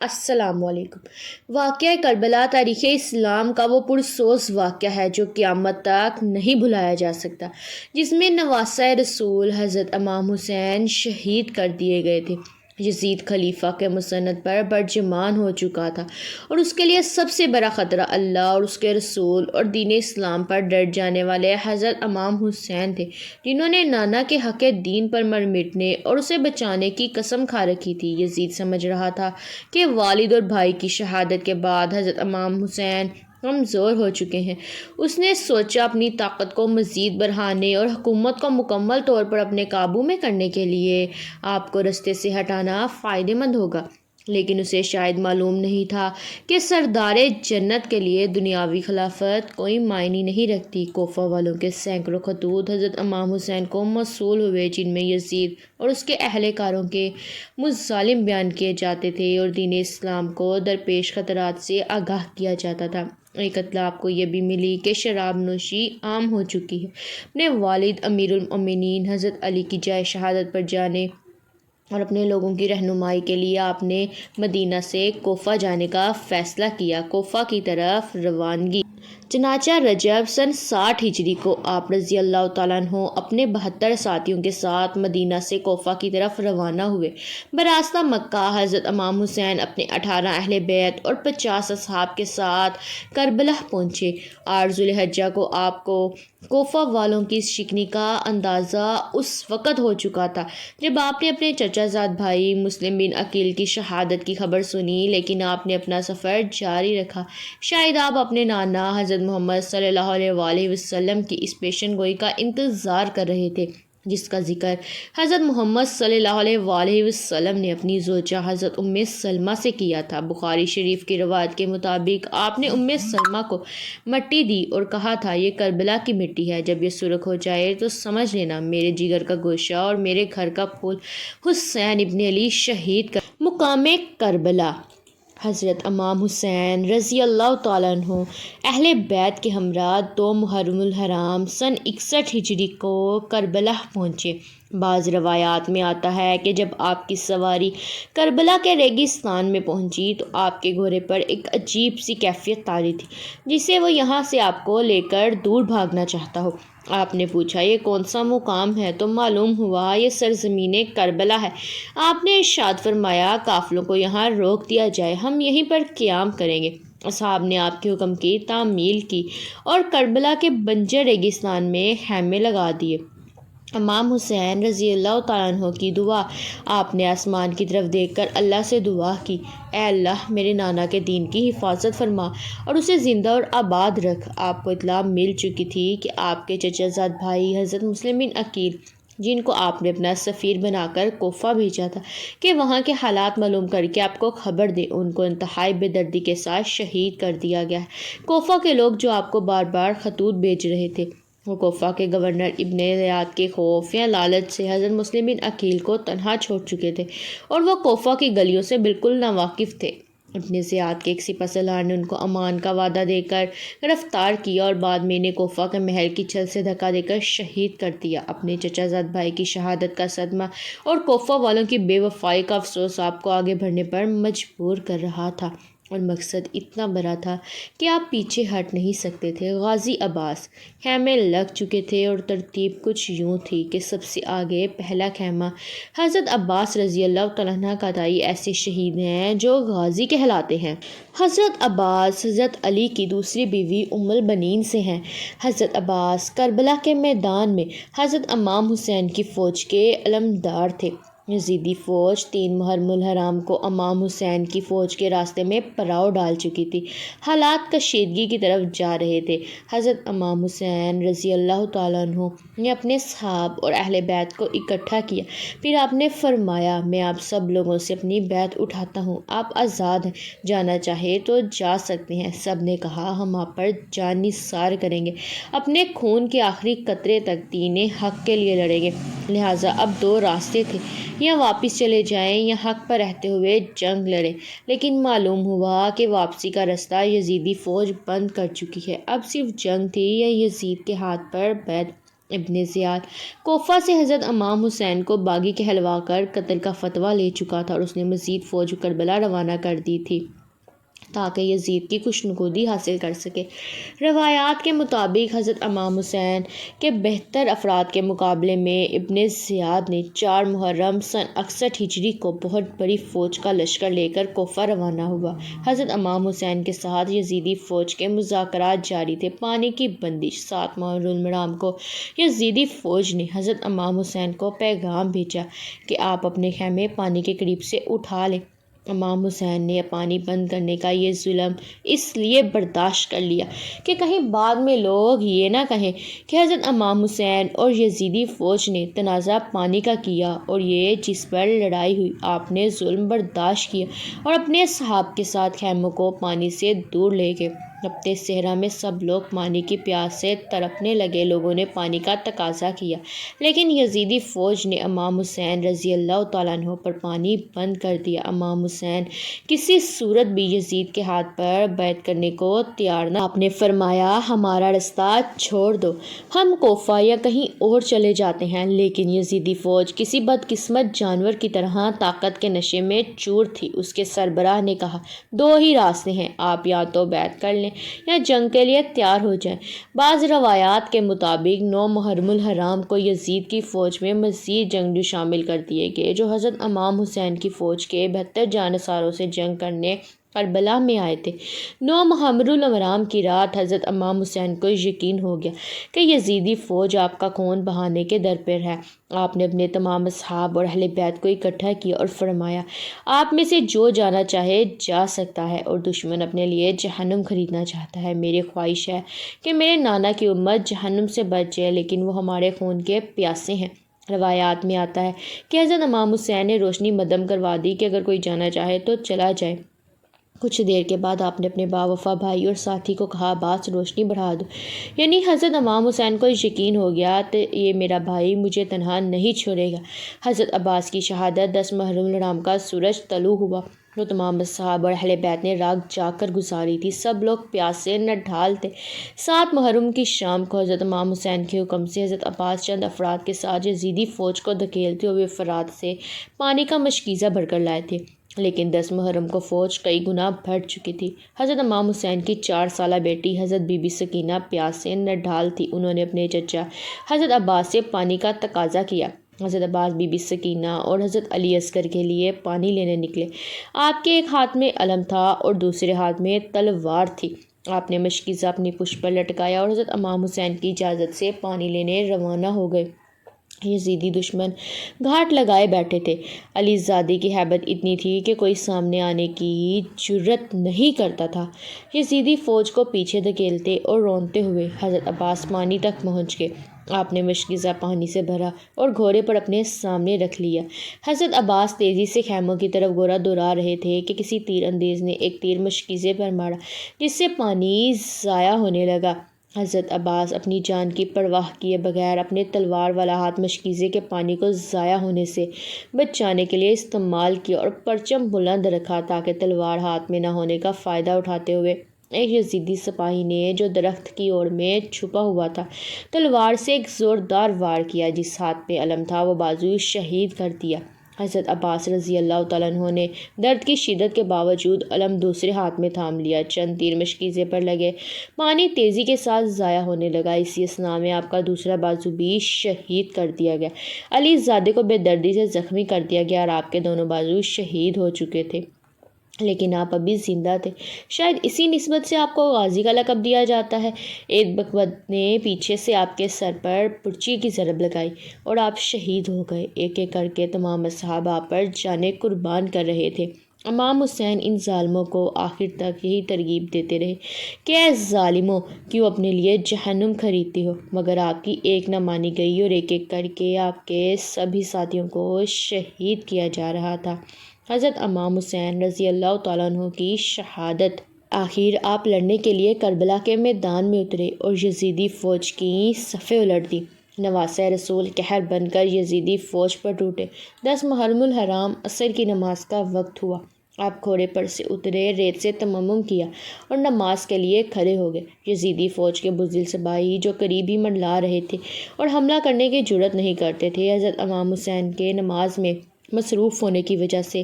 السلام علیکم۔ واقعہ کربلا تاریخ اسلام کا وہ پرسوز واقعہ ہے جو قیامت تک نہیں بھلایا جا سکتا، جس میں نواسۂ رسول حضرت امام حسین شہید کر دیے گئے تھے۔ یزید خلیفہ کے مسند پر برجمان ہو چکا تھا اور اس کے لیے سب سے بڑا خطرہ اللہ اور اس کے رسول اور دین اسلام پر ڈٹ جانے والے حضرت امام حسین تھے، جنہوں نے نانا کے حق دین پر مر مٹنے اور اسے بچانے کی قسم کھا رکھی تھی۔ یزید سمجھ رہا تھا کہ والد اور بھائی کی شہادت کے بعد حضرت امام حسین کمزور ہو چکے ہیں۔ اس نے سوچا اپنی طاقت کو مزید بڑھانے اور حکومت کو مکمل طور پر اپنے قابو میں کرنے کے لیے آپ کو رستے سے ہٹانا فائدہ مند ہوگا، لیکن اسے شاید معلوم نہیں تھا کہ سردار جنت کے لیے دنیاوی خلافت کوئی معنی نہیں رکھتی۔ کوفہ والوں کے سینکڑوں خطوط حضرت امام حسین کو موصول ہوئے، جن میں یزید اور اس کے اہلکاروں کے مظالم بیان کیے جاتے تھے اور دین اسلام کو درپیش خطرات سے آگاہ کیا جاتا تھا۔ ایک اطلاع آپ کو یہ بھی ملی کہ شراب نوشی عام ہو چکی ہے۔ اپنے والد امیر المومنین حضرت علی کی جائے شہادت پر جانے اور اپنے لوگوں کی رہنمائی کے لیے آپ نے مدینہ سے کوفہ جانے کا فیصلہ کیا۔ کوفہ کی طرف روانگی۔ چنانچہ رجب سن 60 ہجری کو آپ رضی اللہ تعالیٰ عنہ اپنے 72 ساتھیوں کے ساتھ مدینہ سے کوفہ کی طرف روانہ ہوئے۔ براستہ مکہ حضرت امام حسین اپنے 18 اہل بیت اور 50 اصحاب کے ساتھ کربلا پہنچے۔ 8 ذی الحجہ کو آپ کو کوفہ والوں کی شکنی کا اندازہ اس وقت ہو چکا تھا جب آپ نے اپنے چچا زاد بھائی مسلم بن عقیل کی شہادت کی خبر سنی، لیکن آپ نے اپنا سفر جاری رکھا۔ شاید آپ اپنے نانا حضرت محمد صلی اللہ علیہ وآلہ وسلم کی اس پیشن گوئی کا انتظار کر رہے تھے، جس کا ذکر حضرت محمد صلی اللہ علیہ وآلہ وسلم نے اپنی زوجہ حضرت ام سلمہ سے کیا تھا۔ بخاری شریف کی روایت کے مطابق آپ نے ام سلمہ کو مٹی دی اور کہا تھا، یہ کربلا کی مٹی ہے، جب یہ سرخ ہو جائے تو سمجھ لینا میرے جگر کا گوشہ اور میرے گھر کا پھول حسین ابن علی شہید کا مقام کربلا۔ حضرت امام حسین رضی اللہ تعالیٰ عنہ اہل بیت کے ہمراہ 2 محرم الحرام سن 61 ہجری کو کربلا پہنچے۔ بعض روایات میں آتا ہے کہ جب آپ کی سواری کربلا کے ریگستان میں پہنچی تو آپ کے گھوڑے پر ایک عجیب سی کیفیت طاری تھی، جسے وہ یہاں سے آپ کو لے کر دور بھاگنا چاہتا ہو۔ آپ نے پوچھا، یہ کون سا مقام ہے؟ تو معلوم ہوا یہ سرزمین کربلا ہے۔ آپ نے ارشاد فرمایا، قافلوں کو یہاں روک دیا جائے، ہم یہیں پر قیام کریں گے۔ اصحاب نے آپ کے حکم کی تعمیل کی اور کربلا کے بنجر ریگستان میں خیمے لگا دیے۔ امام حسین رضی اللہ تعالیٰ عنہ کی دعا۔ آپ نے آسمان کی طرف دیکھ کر اللہ سے دعا کی، اے اللہ میرے نانا کے دین کی حفاظت فرما اور اسے زندہ اور آباد رکھ۔ آپ کو اطلاع مل چکی تھی کہ آپ کے چچا زاد بھائی حضرت مسلم بن عقیل، جن کو آپ نے اپنا سفیر بنا کر کوفہ بھیجا تھا کہ وہاں کے حالات معلوم کر کے آپ کو خبر دے، ان کو انتہائی بے دردی کے ساتھ شہید کر دیا گیا ہے۔ کوفہ کے لوگ جو آپ کو بار بار خطوط بھیج رہے تھے، وہ کوفہ کے گورنر ابن زیاد کے خوف یا لالچ سے حضرت مسلم بن عقیل کو تنہا چھوڑ چکے تھے اور وہ کوفہ کی گلیوں سے بالکل ناواقف تھے۔ ابن زیاد کے ایک سپہ سالار نے ان کو امان کا وعدہ دے کر گرفتار کیا اور بعد میں انہیں کوفہ کے محل کی چھت سے دھکا دے کر شہید کر دیا۔ اپنے چچا زاد بھائی کی شہادت کا صدمہ اور کوفہ والوں کی بے وفائی کا افسوس آپ کو آگے بڑھنے پر مجبور کر رہا تھا، اور مقصد اتنا بڑا تھا کہ آپ پیچھے ہٹ نہیں سکتے تھے۔ غازی عباس۔ خیمے لگ چکے تھے اور ترتیب کچھ یوں تھی کہ سب سے آگے پہلا خیمہ حضرت عباس رضی اللہ تعالیٰ عنہ کا تھا۔ یہ ایسے شہید ہیں جو غازی کہلاتے ہیں۔ حضرت عباس حضرت علی کی دوسری بیوی ام البنین سے ہیں۔ حضرت عباس کربلا کے میدان میں حضرت امام حسین کی فوج کے علمبردار تھے۔ یزیدی فوج 3 محرم الحرام کو امام حسین کی فوج کے راستے میں پڑاؤ ڈال چکی تھی۔ حالات کشیدگی کی طرف جا رہے تھے۔ حضرت امام حسین رضی اللہ تعالیٰ عنہ نے اپنے اصحاب اور اہل بیت کو اکٹھا کیا، پھر آپ نے فرمایا، میں آپ سب لوگوں سے اپنی بیعت اٹھاتا ہوں، آپ آزاد ہیں، جانا چاہے تو جا سکتے ہیں۔ سب نے کہا، ہم آپ پر جان نثار کریں گے، اپنے خون کے آخری قطرے تک دین حق کے لیے لڑیں گے۔ لہٰذا اب 2 راستے تھے، یا واپس چلے جائیں یا حق پر رہتے ہوئے جنگ لڑیں، لیکن معلوم ہوا کہ واپسی کا راستہ یزیدی فوج بند کر چکی ہے۔ اب صرف جنگ تھی یا یزید کے ہاتھ پر بیعت۔ ابن زیاد کوفہ سے حضرت امام حسین کو باغی کہلوا کر قتل کا فتویٰ لے چکا تھا اور اس نے مزید فوج کربلا روانہ کر دی تھی تاکہ یزید کی خوشنودی حاصل کر سکے۔ روایات کے مطابق حضرت امام حسین کے بہتر افراد کے مقابلے میں ابن زیاد نے 4 محرم سن 61 ہجری کو بہت بڑی فوج کا لشکر لے کر کوفہ روانہ ہوا۔ حضرت امام حسین کے ساتھ یزیدی فوج کے مذاکرات جاری تھے۔ پانی کی بندش 7 محرم الحرام کو یزیدی فوج نے حضرت امام حسین کو پیغام بھیجا کہ آپ اپنے خیمے پانی کے قریب سے اٹھا لیں۔ امام حسین نے پانی بند کرنے کا یہ ظلم اس لیے برداشت کر لیا کہ کہیں بعد میں لوگ یہ نہ کہیں کہ حضرت امام حسین اور یزیدی فوج نے تنازع پانی کا کیا اور یہ جس پر لڑائی ہوئی آپ نے ظلم برداشت کیا اور اپنے اصحاب کے ساتھ خیموں کو پانی سے دور لے گئے۔ ربتے صحرا میں سب لوگ پانی کی پیاس سے تڑپنے لگے۔ لوگوں نے پانی کا تقاضا کیا لیکن یزیدی فوج نے امام حسین رضی اللہ تعالیٰ عنہ پر پانی بند کر دیا۔ امام حسین کسی صورت بھی یزید کے ہاتھ پر بیعت کرنے کو تیار نہ۔ آپ نے فرمایا ہمارا رستہ چھوڑ دو، ہم کوفہ یا کہیں اور چلے جاتے ہیں۔ لیکن یزیدی فوج کسی بدقسمت جانور کی طرح طاقت کے نشے میں چور تھی۔ اس کے سربراہ نے کہا 2 ہی راستے ہیں، آپ یا تو بیعت کر لیں یا جنگ کے لیے تیار ہو جائیں۔ بعض روایات کے مطابق 9 محرم الحرام کو یزید کی فوج میں مزید جنگجو شامل کر دیے گئے جو حضرت امام حسین کی فوج کے 72 جانصاروں سے جنگ کرنے کربلا میں آئے تھے۔ 9 محرم الحرام کی رات حضرت امام حسین کو یقین ہو گیا کہ یزیدی فوج آپ کا خون بہانے کے درپے ہے۔ آپ نے اپنے تمام اصحاب اور اہل بیت کو اکٹھا کیا اور فرمایا آپ میں سے جو جانا چاہے جا سکتا ہے اور دشمن اپنے لیے جہنم خریدنا چاہتا ہے۔ میری خواہش ہے کہ میرے نانا کی امت جہنم سے بچ جائے لیکن وہ ہمارے خون کے پیاسے ہیں۔ روایات میں آتا ہے کہ حضرت امام حسین نے روشنی مدم کروا دی کہ اگر کوئی جانا چاہے تو چلا جائے۔ کچھ دیر کے بعد آپ نے اپنے باوفا بھائی اور ساتھی کو کہا عباس روشنی بڑھا دو، یعنی حضرت امام حسین کو یقین ہو گیا کہ یہ میرا بھائی مجھے تنہا نہیں چھوڑے گا۔ حضرت عباس کی شہادت 10 محرم الحرام کا سورج طلوع ہوا۔ وہ تمام اصحاب اور اہل بیت نے رات جاگ کر گزاری تھی۔ سب لوگ پیاس سے نڈھال تھے۔ 7 محرم کی شام کو حضرت امام حسین کے حکم سے حضرت عباس چند افراد کے ساتھ یزیدی فوج کو دھکیلتے ہوئے فرات سے پانی کا مشکیزہ بھر کر لائے تھے، لیکن 10 محرم کو فوج کئی گنا بڑھ چکی تھی۔ حضرت امام حسین کی 4 سالہ بیٹی حضرت بی بی سکینہ پیاس سے نڈھال تھی۔ انہوں نے اپنے چچا حضرت عباس سے پانی کا تقاضا کیا۔ حضرت عباس بی بی سکینہ اور حضرت علی اصغر کے لیے پانی لینے نکلے۔ آپ کے ایک ہاتھ میں علم تھا اور دوسرے ہاتھ میں تلوار تھی۔ آپ نے مشکیزہ اپنی پشت پر لٹکایا اور حضرت امام حسین کی اجازت سے پانی لینے روانہ ہو گئے۔ یزیدی دشمن گھاٹ لگائے بیٹھے تھے۔ علی زادی کی ہیبت اتنی تھی کہ کوئی سامنے آنے کی جرأت نہیں کرتا تھا۔ یزیدی فوج کو پیچھے دھکیلتے اور رونتے ہوئے حضرت عباس پانی تک پہنچ گئے۔ آپ نے مشکیزہ پانی سے بھرا اور گھوڑے پر اپنے سامنے رکھ لیا۔ حضرت عباس تیزی سے خیموں کی طرف گھوڑا دوڑا رہے تھے کہ کسی تیر اندیز نے ایک تیر مشکیزے پر مارا جس سے پانی ضائع ہونے لگا۔ حضرت عباس اپنی جان کی پرواہ کیے بغیر اپنے تلوار والا ہاتھ مشکیزے کے پانی کو ضائع ہونے سے بچانے کے لیے استعمال کیا اور پرچم بلند رکھا تاکہ تلوار ہاتھ میں نہ ہونے کا فائدہ اٹھاتے ہوئے ایک یزیدی سپاہی نے جو درخت کی اوڑ میں چھپا ہوا تھا تلوار سے ایک زوردار وار کیا۔ جس ہاتھ پہ علم تھا وہ بازو شہید کر دیا۔ حضرت عباس رضی اللہ تعالیٰ عنہ نے درد کی شدت کے باوجود علم دوسرے ہاتھ میں تھام لیا۔ چند تیر مشکیزے پر لگے، پانی تیزی کے ساتھ ضائع ہونے لگا۔ اسی اثناء میں آپ کا دوسرا بازو بھی شہید کر دیا گیا۔ علی زادے کو بے دردی سے زخمی کر دیا گیا اور آپ کے دونوں بازو شہید ہو چکے تھے لیکن آپ ابھی زندہ تھے۔ شاید اسی نسبت سے آپ کو غازی کا لقب دیا جاتا ہے۔ ایک بکبد نے پیچھے سے آپ کے سر پر پرچی کی ضرب لگائی اور آپ شہید ہو گئے۔ ایک ایک کر کے تمام اصحاب آپ پر جانیں قربان کر رہے تھے۔ امام حسین ان ظالموں کو آخر تک یہی ترغیب دیتے رہے کہ اے ظالموں، کیوں اپنے لیے جہنم خریدتے ہو؟ مگر آپ کی ایک نہ مانی گئی اور ایک ایک کر کے آپ کے سبھی ساتھیوں کو شہید کیا جا رہا تھا۔ حضرت امام حسین رضی اللہ تعالیٰ عنہ کی شہادت۔ آخر آپ لڑنے کے لیے کربلا کے میدان میں اترے اور یزیدی فوج کی صفیں الٹ دی۔ نواسۂ رسول قہر بن کر یزیدی فوج پر ٹوٹے۔ 10 محرم الحرام عصر کی نماز کا وقت ہوا آپ گھوڑے پر سے اترے، ریت سے تیمم کیا اور نماز کے لیے کھڑے ہو گئے۔ یزیدی فوج کے بزدل سپاہی جو قریب ہی منڈلا رہے تھے اور حملہ کرنے کی جرأت نہیں کرتے تھے، حضرت امام حسین کے نماز میں مصروف ہونے کی وجہ سے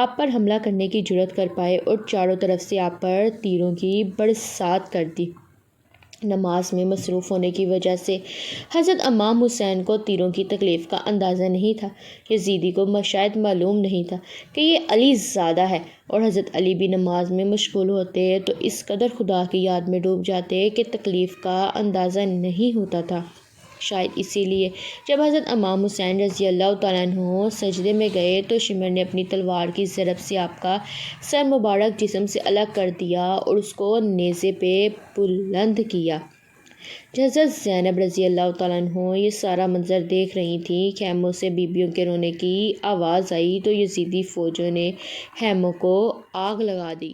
آپ پر حملہ کرنے کی جرأت کر پائے اور چاروں طرف سے آپ پر تیروں کی برسات کر دی۔ نماز میں مصروف ہونے کی وجہ سے حضرت امام حسین کو تیروں کی تکلیف کا اندازہ نہیں تھا۔ یزیدی کو شاید معلوم نہیں تھا کہ یہ علی زادہ ہے، اور حضرت علی بھی نماز میں مشغول ہوتے تو اس قدر خدا کی یاد میں ڈوب جاتے کہ تکلیف کا اندازہ نہیں ہوتا تھا۔ شاید اسی لیے جب حضرت امام حسین رضی اللہ تعالیٰ عنہ سجدے میں گئے تو شمر نے اپنی تلوار کی ضرب سے آپ کا سر مبارک جسم سے الگ کر دیا اور اس کو نیزے پہ بلند کیا۔ حضرت زینب رضی اللہ تعالیٰ عنہ یہ سارا منظر دیکھ رہی تھیں۔ خیموں سے بیبیوں کے رونے کی آواز آئی تو یزیدی فوجوں نے خیموں کو آگ لگا دی۔